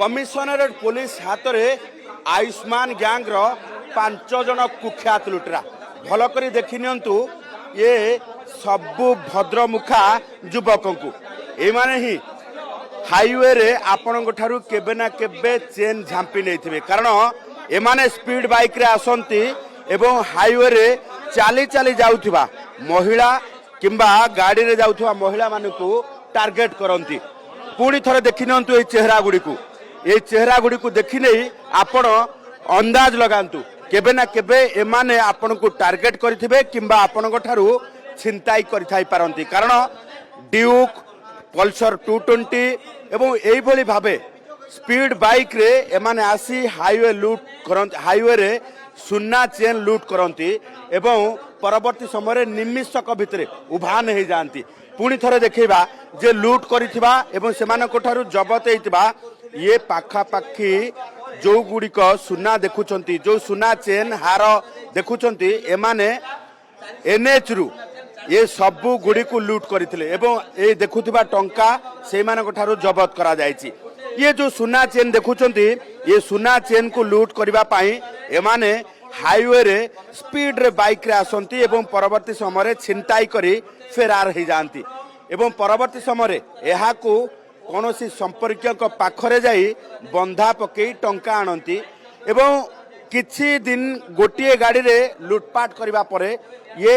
Commissionerate police हाथ में आयुष्मान गैंग्र 5 जन कुख्यात लुटेरा भल कर देखी नियंतु ये सबु भद्रमुखा युवक को एमाने ही हाईवे रे आपण ठारू केबे ना केबे चेन झांपी नहीं कारण एमाने स्पीड बाइक रे आसंती एवं हाईवे रे चाली चाली जाउथिबा महिला किंबा गाड़ी रे जाउथिबा महिला मानकू टार्गेट करंती पुणी थरे देखि नंतु ए चेहरा गुडी को ये चेहरा गुडी को देखि नहीं आपण अंदाज लगांतु केबे ना केबे एमाने आपण को टार्गेट करिथिबे किंबा आपण ठारू छिनताई करिथाई पारंती कारण ड्यूक पल्सर 220 एवं एई भली भाबे स्पीड बाइक रे एमाने आसी हाईवे लूट करंती हाईवे रे सुन्ना चेन लूट करंती एवं परवर्ती समय निमिषक भितरे उभान हो जाती पुणी थरे देखा जे लूट करिथिबा एवं सेमानक ठारू जबत होइतिबा ये पाखापाखी जो गुड़िक सुना देखुंती जो सुना चेन हार देखुंती एमाने एनएच रु ये सबू गुड़ी को लूट करथिले एवं ये देखुथिबा टंका से मानक ठारू जबत करा जायछि ये जो सुना चेन देखुंती ये सुना चेन को लूट करबा पाई एमाने हाईवे रे स्पीड रे बाइक रे आसंती एवं परवर्ती समय छिनताई करी फेरार हो जाती एवं परवर्ती समय यहा को कौनसी संपर्क पाखरे जाई बंधा पकई टंका आनती एवं किछि दिन गोटे गाड़ी रे लुटपाट करबा परे ये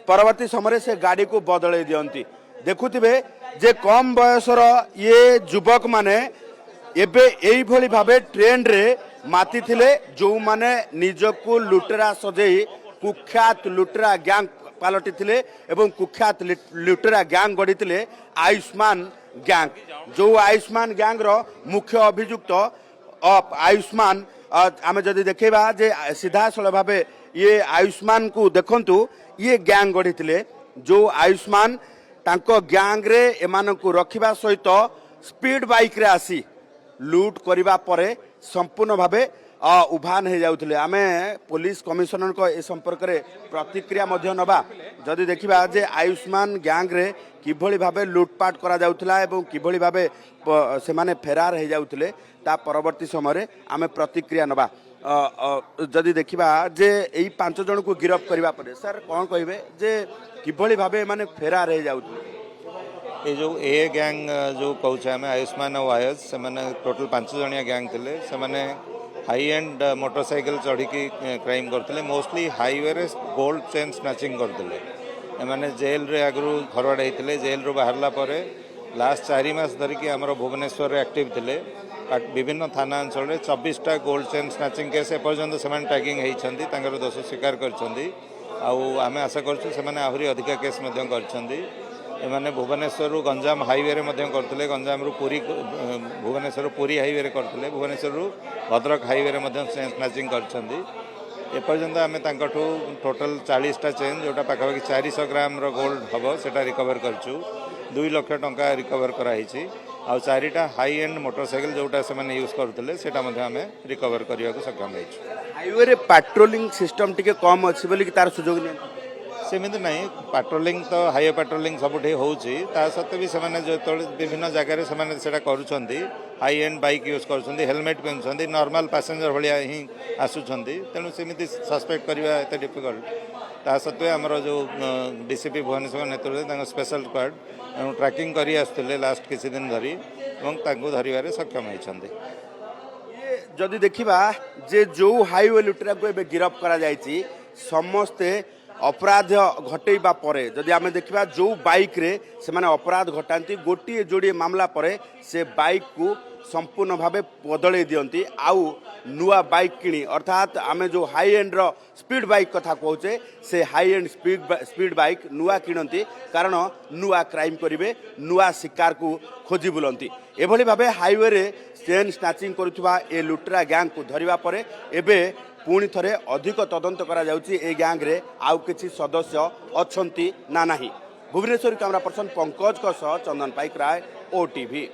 परवर्ती समय से गाड़ी को बदले दियंती देखुथिबे जे कम बयसर ये युवक माने एबे एई भली भाबे ट्रेंड रे माती थिले जो माने निजको लुटेरा सजेई कुख्यात लुटेरा गैंग पालटी थिले एवं कुख्यात लुटेरा गैंग गढ़ी थिले आयुष्मान गैंग जो आयुष्मान गैंग रो मुख्य अभियुक्त आयुष्मान आम जदि देखेबा जे सीधा सळ भाबे ये आयुष्मान को देखंतु ये गैंग गढ़ी थिले जो आयुष्मान तांको गैंग रे एमान को रखिबा सहित स्पीड बाइक रे आसी लूट करिबा परे संपूर्ण भावे उभान हो जाउथिले आमे पुलिस कमिशनर को ए संपर्क रे प्रतिक्रिया मध्य नबा जदि देखिबा जे आयुष्मान गैंग रे किभली भावे लूटपाट करा जाउथला एवं किभली भावे से माने फेरार हो जाउथिले ता परवर्ती समय आमे प्रतिक्रिया नबा जदि देखिबा जे एई 5 जन को गिरफ्त करिबा परे सर कोन कहिबे जे किभली भावे माने फेरार हो जाउथिले ये जो ए गैंग जो कहूँ आम आयुष्मान और वायस से टोटल 5 जणिया गैंग थे से हाई एंड मोटरसाइकिल चढ़ी क्राइम करते मोस्टली हाईवे रे गोल्ड चेन स्नाचिंग करते एमाने जेल रे आगु फरवर्ड होते जेल रू बाहरला परे लास्ट 4 मास धरिकी आमर भुवनेश्वर एक्टिव थे विभिन्न थाना अंचल 24टा गोल्ड चेन स्नाचिंग केस एपर्यंत से टैगिंग होती दोष स्वीकार करें आशा करूँ अधिका केस एमाने भुवनेश्वर गंजाम हाईवे रे करते गंजाम पुरी भुवनेश्वर पुरी हाईवे रे करते भुवनेश्वर भद्रक हाईवे रे स्नाचिंग करपर्यंत आम टोटल 40टा चेन जोटा पाखापाखि 400 ग्राम गोल्ड हम से रिकवर कर 2 लाख टंका रिकवर कराई आ 4टा हाई एंड मोटरसाइकिल जोटा से यूज करते आम रिकवर करने को सक्षम हाईवे रे पेट्रोलिंग सिस्टम टिके कम अच्छी बोली तार सुजोग नहीं सेमती नहीं पेट्रोलिंग तो हाईवे पेट्रोलिंग सबुठी होती सत्वे भी जो विभिन्न जगह से करुँच हाई एंड बाइक यूज कर हेलमेट पिंधुंट नॉर्मल पैसेंजर भाया ही आसुंच तेणु सेमती सस्पेक्ट करवा एत डिफिकल्ट ता सत्वे आमर जो डीसीपी भुवनेश्वर नेतृत्व स्पेशल स्क्वाड ट्रैकिंग करी आसुले लास्ट किसी दिन धरी धरवे सक्षम होती जदि देखा जे जो हाईवे लुटेरा को गिरफ्त करा समस्ते अपराध घटेबा परे जदि आमे देखिबा जो बाइक रे से माने अपराध घटाती गोटे जोड़े मामला परे से बाइक को संपूर्ण भावे बदले दियंती आउ नुआ बाइक किणी अर्थात आमे जो high and low speed bike कथा कहूचे से हाई एंड स्पीड बाइक नुआ किणती कारण नुआ क्राइम करिवे नुआ शिकार को खोजी बुलंती एभली भावे हाईवे रे चेन स्नाचिंग करुवा ए लुटेरा गैंग को धरिबा परे एबे पुणी थरे अधिक तदंत करा जाउची ए गैंग रे आउ किछि सदस्य अछंती ना नाही भुवनेश्वर कैमरा पर्सन पंकज को सह चंदन पाइक राय ओटीवी।